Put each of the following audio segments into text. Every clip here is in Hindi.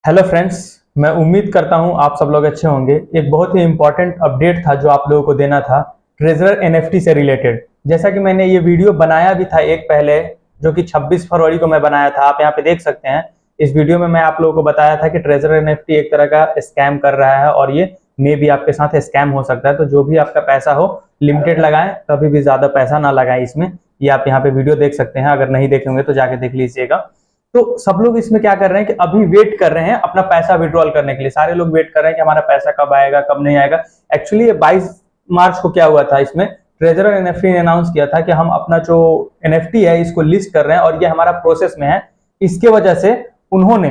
Hello friends. मैं उम्मीद करता हूं आप सब लोग अच्छे होंगे। एक बहुत ही इंपॉर्टेंट अपडेट था जो आप लोगों को देना था ट्रेजर एनएफटी से रिलेटेड। जैसा कि मैंने ये वीडियो बनाया भी था एक पहले, जो कि 26 फरवरी को मैं बनाया था। आप यहाँ पे देख सकते हैं। इस वीडियो में मैं आप लोगों को बताया था कि ट्रेजर एनएफटी एक तरह का स्कैम कर रहा है और ये मे भी आपके साथ स्कैम हो सकता है। तो जो भी आपका पैसा हो लिमिटेड लगाएं, कभी भी ज्यादा पैसा ना लगाएं इसमें। ये आप यहाँ पे वीडियो देख सकते हैं, अगर नहीं देखेंगे तो जाके देख लीजिएगा। तो सब लोग इसमें क्या कर रहे हैं कि अभी वेट कर रहे हैं अपना पैसा विड्रॉल करने के लिए। सारे लोग वेट कर रहे हैं कि हमारा पैसा कब आएगा कब नहीं आएगा। एक्चुअली ये 22 मार्च को क्या हुआ था, इसमें ट्रेजर एनएफटी ने अनाउंस किया था कि हम अपना जो एनएफटी है इसको लिस्ट कर रहे हैं और ये हमारा प्रोसेस में है। इसके वजह से उन्होंने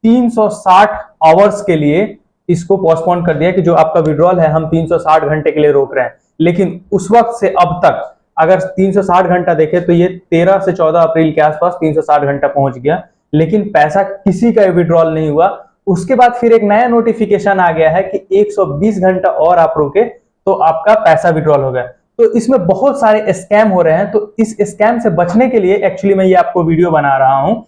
360 आवर्स के लिए इसको पोस्टपोन कर दिया कि जो आपका विड्रॉल है हम 360 घंटे के लिए रोक रहे हैं। लेकिन उस वक्त से अब तक अगर 360 घंटा देखें तो ये 13 से 14 अप्रैल के आसपास 360 घंटा पहुंच गया, लेकिन पैसा किसी का विड्रॉल नहीं हुआ। उसके बाद फिर एक नया नोटिफिकेशन आ गया है कि 120 घंटा और आप रोके तो आपका पैसा विड्रॉल हो गया। तो इसमें बहुत सारे स्कैम हो रहे हैं। तो इस स्कैम से बचने के लिए एक्चुअली मैं ये आपको वीडियो बना रहा हूं।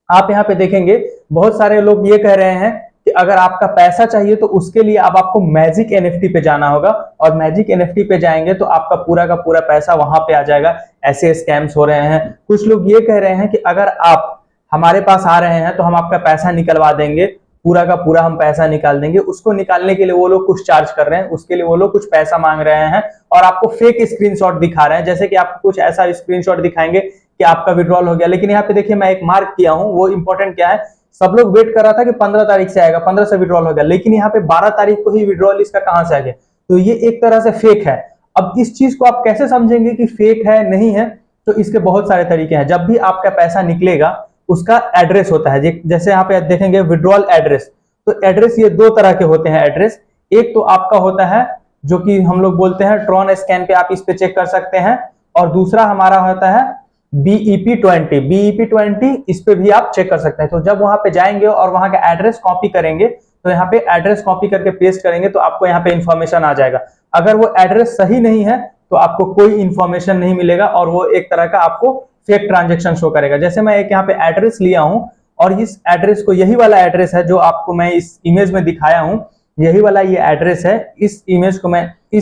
आप यहाँ पे देखेंगे बहुत सारे लोग ये कह रहे हैं कि अगर आपका पैसा चाहिए तो उसके लिए अब आपको मैजिक एनएफटी पे जाना होगा, और मैजिक एनएफटी पे जाएंगे तो आपका पूरा का पूरा पैसा वहां पे आ जाएगा। ऐसे स्कैम्स हो रहे हैं। कुछ लोग ये कह रहे हैं कि अगर आप हमारे पास आ रहे हैं तो हम आपका पैसा निकलवा देंगे, पूरा का पूरा हम पैसा निकाल देंगे। उसको निकालने के लिए वो लोग कुछ चार्ज कर रहे हैं, उसके लिए वो लोग कुछ पैसा मांग रहे हैं और आपको फेक स्क्रीनशॉट दिखा रहे हैं। जैसे कि आपको कुछ ऐसा स्क्रीनशॉट दिखाएंगे कि आपका विड्रॉल हो गया, लेकिन यहाँ पे देखिए मैं एक मार्क किया हूं, वो इंपॉर्टेंट क्या है। सब लोग वेट कर रहा था कि 15 तारीख से आएगा, 15 से विड्रॉल हो गया, लेकिन यहाँ पे 12 तारीख को ही विड्रॉल इसका कहां से आ गया। तो ये एक तरह से फेक है। अब इस चीज को आप कैसे समझेंगे कि फेक है नहीं है, तो इसके बहुत सारे तरीके हैं। जब भी आपका पैसा निकलेगा उसका एड्रेस होता है, जैसे यहाँ पे देखेंगे विड्रॉल एड्रेस। तो एड्रेस ये दो तरह के होते हैं एड्रेस। एक तो आपका होता है जो कि हम लोग बोलते हैं ट्रॉन स्कैन पे आप इस पे चेक कर सकते हैं, और दूसरा हमारा होता है BEP20 इस पे भी आप चेक कर सकते हैं। तो जब वहां पे जाएंगे और वहां का एड्रेस कॉपी करेंगे तो यहाँ पे एड्रेस कॉपी करके पेस्ट करेंगे तो आपको यहाँ पे इंफॉर्मेशन आ जाएगा। अगर वो एड्रेस सही नहीं है तो आपको कोई इंफॉर्मेशन नहीं मिलेगा और वो एक तरह का आपको फेक ट्रांजेक्शन शो करेगा। जैसे मैं एक यहाँ पे एड्रेस लिया हूं और इस एड्रेस को, यही वाला एड्रेस है जो आपको मैं इस इमेज में दिखाया हूं, यही वाला ये एड्रेस है। इस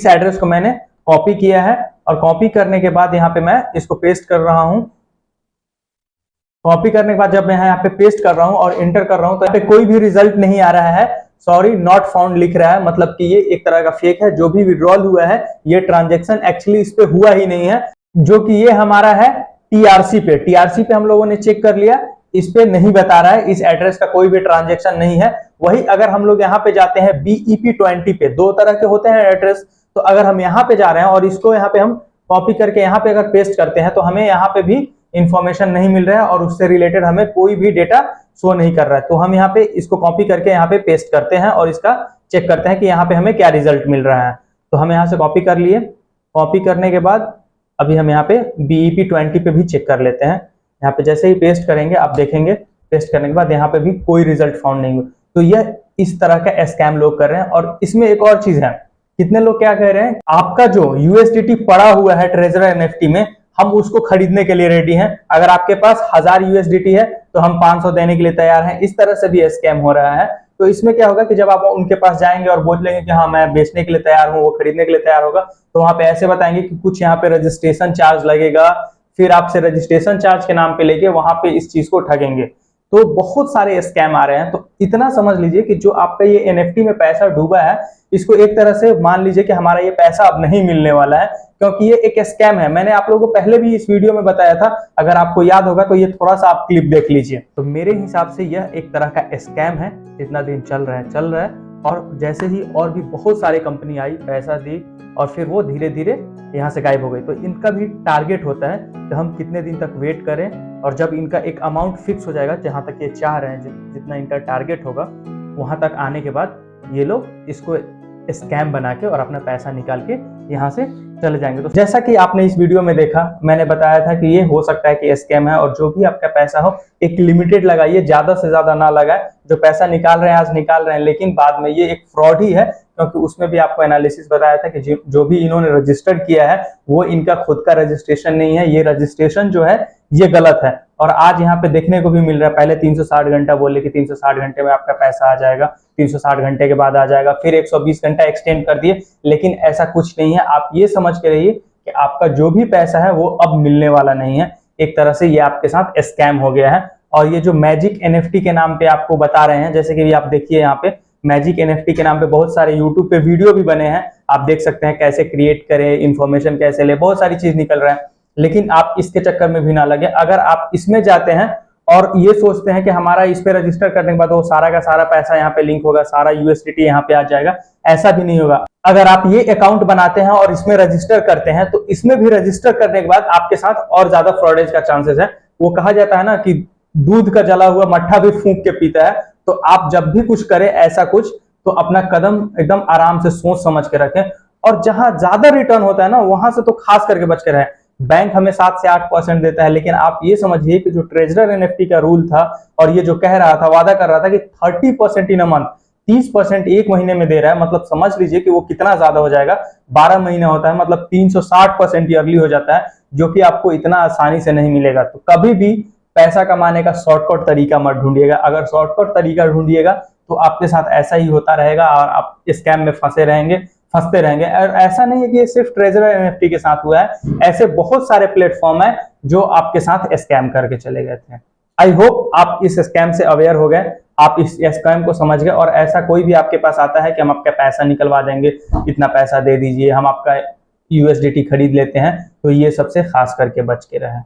एड्रेस को मैंने कॉपी किया है और कॉपी करने के बाद यहाँ पे मैं इसको पेस्ट कर रहा हूं। कॉपी करने के बाद जब मैं यहाँ पे पेस्ट कर रहा हूं और इंटर कर रहा हूं तो यहाँ पे कोई भी रिजल्ट नहीं आ रहा है, सॉरी नॉट फाउंड लिख रहा है। मतलब कि ये एक तरह का फेक है। जो भी विड्रॉल हुआ है ये ट्रांजेक्शन एक्चुअली इस पे हुआ ही नहीं है, जो कि ये हमारा है टीआरसी पे। टीआरसी पे हम लोगों ने चेक कर लिया, इस पे नहीं बता रहा है, इस एड्रेस का कोई भी ट्रांजेक्शन नहीं है। वही अगर हम लोग यहाँ पे जाते हैं BEP20 पे, दो तरह के होते हैं एड्रेस। तो अगर हम यहाँ पे जा रहे हैं और इसको यहाँ पे हम कॉपी करके यहाँ पे अगर पेस्ट करते हैं तो हमें यहाँ पे भी इंफॉर्मेशन नहीं मिल रहा है और उससे रिलेटेड हमें कोई भी डेटा शो नहीं कर रहा है। तो हम यहाँ पे इसको कॉपी करके यहाँ पे पेस्ट करते हैं और इसका चेक करते हैं कि यहाँ पे हमें क्या रिजल्ट मिल रहा है। तो हम यहाँ से कॉपी कर लिए। कॉपी करने के बाद अभी हम यहाँ पे BEP20 पे भी चेक कर लेते हैं। यहाँ पे जैसे ही पेस्ट करेंगे आप देखेंगे, पेस्ट करने के बाद यहाँ पे भी कोई रिजल्ट फाउंड नहीं हुआ। तो यह इस तरह का स्कैम लोग कर रहे हैं। और इसमें एक और चीज है, कितने लोग क्या कह रहे हैं, आपका जो USDT पड़ा हुआ है ट्रेजर एनएफटी में, हम उसको खरीदने के लिए रेडी हैं। अगर आपके पास 1000 USDT है तो हम 500 देने के लिए तैयार हैं। इस तरह से भी स्कैम हो रहा है। तो इसमें क्या होगा कि जब आप उनके पास जाएंगे और बोलेंगे कि हाँ मैं बेचने के लिए तैयार हूँ, वो खरीदने के लिए तैयार होगा, तो वहां पे ऐसे बताएंगे कि कुछ यहाँ पे रजिस्ट्रेशन चार्ज लगेगा, फिर आपसे रजिस्ट्रेशन चार्ज के नाम पे लेके वहां पे इस चीज को ठगेंगे। तो बहुत सारे स्कैम आ रहे हैं। तो इतना समझ लीजिए कि जो आपका ये एनएफटी में पैसा डूबा है, इसको एक तरह से मान लीजिए कि हमारा ये पैसा अब नहीं मिलने वाला है, क्योंकि ये एक स्कैम है। मैंने आप लोगों को पहले भी इस वीडियो में बताया था, अगर आपको याद होगा तो ये थोड़ा सा आप क्लिप देख लीजिए। तो मेरे हिसाब से यह एक तरह का स्कैम है। जितना दिन चल रहा है और जैसे ही और भी बहुत सारे कंपनी आई, पैसा दी और फिर वो धीरे धीरे यहाँ से गायब हो गई। तो इनका भी टारगेट होता है कि हम कितने दिन तक वेट करें, और जब इनका एक अमाउंट फिक्स हो जाएगा जहां तक ये चाह रहे हैं, जितना इनका टारगेट होगा, वहां तक आने के बाद ये लोग इसको स्कैम बना के और अपना पैसा निकाल के यहाँ से चले जाएंगे। तो जैसा कि आपने इस वीडियो में देखा, मैंने बताया था कि ये हो सकता है कि स्कैम है, और जो भी आपका पैसा हो एक लिमिटेड लगाइए, ज्यादा से ज्यादा ना लगाए। जो पैसा निकाल रहे हैं आज निकाल रहे हैं, लेकिन बाद में ये एक फ्रॉड ही है, क्योंकि उसमें भी आपको एनालिसिस बताया था कि जो भी इन्होंने रजिस्टर्ड किया है वो इनका खुद का रजिस्ट्रेशन नहीं है। ये रजिस्ट्रेशन जो है ये गलत है। और आज यहाँ पे देखने को भी मिल रहा है, पहले 360 घंटा बोले कि 360 घंटे में आपका पैसा आ जाएगा, 360 घंटे के बाद आ जाएगा, फिर 120 घंटा एक्सटेंड कर दिए, लेकिन ऐसा कुछ नहीं है। आप ये समझ के रहिए कि आपका जो भी पैसा है वो अब मिलने वाला नहीं है। एक तरह से ये आपके साथ स्कैम हो गया है। और ये जो मैजिक एनएफटी के नाम पे आपको बता रहे हैं, जैसे कि आप देखिए यहाँ पे मैजिक एनएफटी के नाम पे बहुत सारे यूट्यूब पे वीडियो भी बने हैं, आप देख सकते हैं कैसे क्रिएट करें, इंफॉर्मेशन कैसे ले, बहुत सारी चीज निकल रहा है। लेकिन आप इसके चक्कर में भी ना लगे। अगर आप इसमें जाते हैं और ये सोचते हैं कि हमारा इस पे रजिस्टर करने के बाद वो सारा का सारा पैसा यहाँ पे लिंक होगा, सारा यूएसडीटी यहाँ पे आ जाएगा, ऐसा भी नहीं होगा। अगर आप ये अकाउंट बनाते हैं और इसमें रजिस्टर करते हैं तो इसमें भी रजिस्टर करने के बाद आपके साथ और ज्यादा फ्रॉडेज का चांसेस है। वो कहा जाता है ना कि दूध का जला हुआ मट्ठा भी फूंक के पीता है। तो आप जब भी कुछ करें ऐसा कुछ, तो अपना कदम एकदम आराम से सोच समझ के रखें। और जहां ज्यादा रिटर्न होता है ना, वहां से तो खास करके बच के रहें। बैंक हमें 7 से 8% देता है, लेकिन आप ये समझिए कि जो ट्रेजरर एनएफटी का रूल था और ये जो कह रहा था, वादा कर रहा था कि 30% इन अ मंथ, 30% एक महीने में दे रहा है, मतलब समझ लीजिए कि वो कितना ज्यादा हो जाएगा। 12 महीना होता है, मतलब 360% ईयरली हो जाता है, जो कि आपको इतना आसानी से नहीं मिलेगा। तो कभी भी पैसा कमाने का शॉर्टकट तरीका मत ढूंढिएगा। अगर शॉर्टकट तरीका ढूंढिएगा तो आपके साथ ऐसा ही होता रहेगा और आप स्कैम में फंसते रहेंगे। और ऐसा नहीं है कि ये सिर्फ ट्रेजरर एनएफटी के साथ हुआ है, ऐसे बहुत सारे प्लेटफॉर्म है जो आपके साथ स्कैम करके चले गए थे। आई होप आप इस स्कैम से अवेयर हो गए, आप इस स्कैम को समझ गए। और ऐसा कोई भी आपके पास आता है कि हम आपका पैसा निकलवा देंगे, इतना पैसा दे दीजिए, हम आपका यूएसडीटी खरीद लेते हैं, तो ये सबसे खास करके बच के रहें।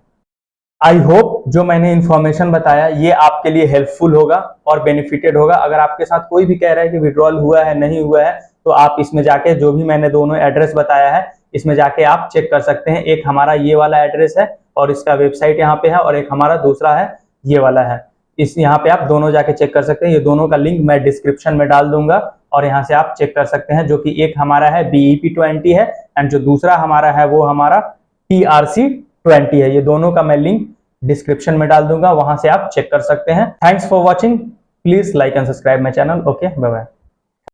आई होप जो मैंने इंफॉर्मेशन बताया ये आपके लिए हेल्पफुल होगा और बेनिफिटेड होगा। अगर आपके साथ कोई भी कह रहा है कि विड्रॉल हुआ है नहीं हुआ है, तो आप इसमें जाके जो भी मैंने दोनों एड्रेस बताया है, इसमें जाके आप चेक कर सकते हैं। एक हमारा ये वाला एड्रेस है और इसका वेबसाइट यहाँ पे है, और एक हमारा दूसरा है ये वाला है। इस यहाँ पे आप दोनों जाके चेक कर सकते हैं। ये दोनों का लिंक मैं डिस्क्रिप्शन में डाल दूंगा और यहाँ से आप चेक कर सकते हैं। जो कि एक हमारा है BEP20 है एंड जो दूसरा हमारा है वो हमारा TRC20 है। ये दोनों का मैं लिंक डिस्क्रिप्शन में डाल दूंगा, वहां से आप चेक कर सकते हैं। Thanks for watching, please like and subscribe my channel. Okay, bye bye.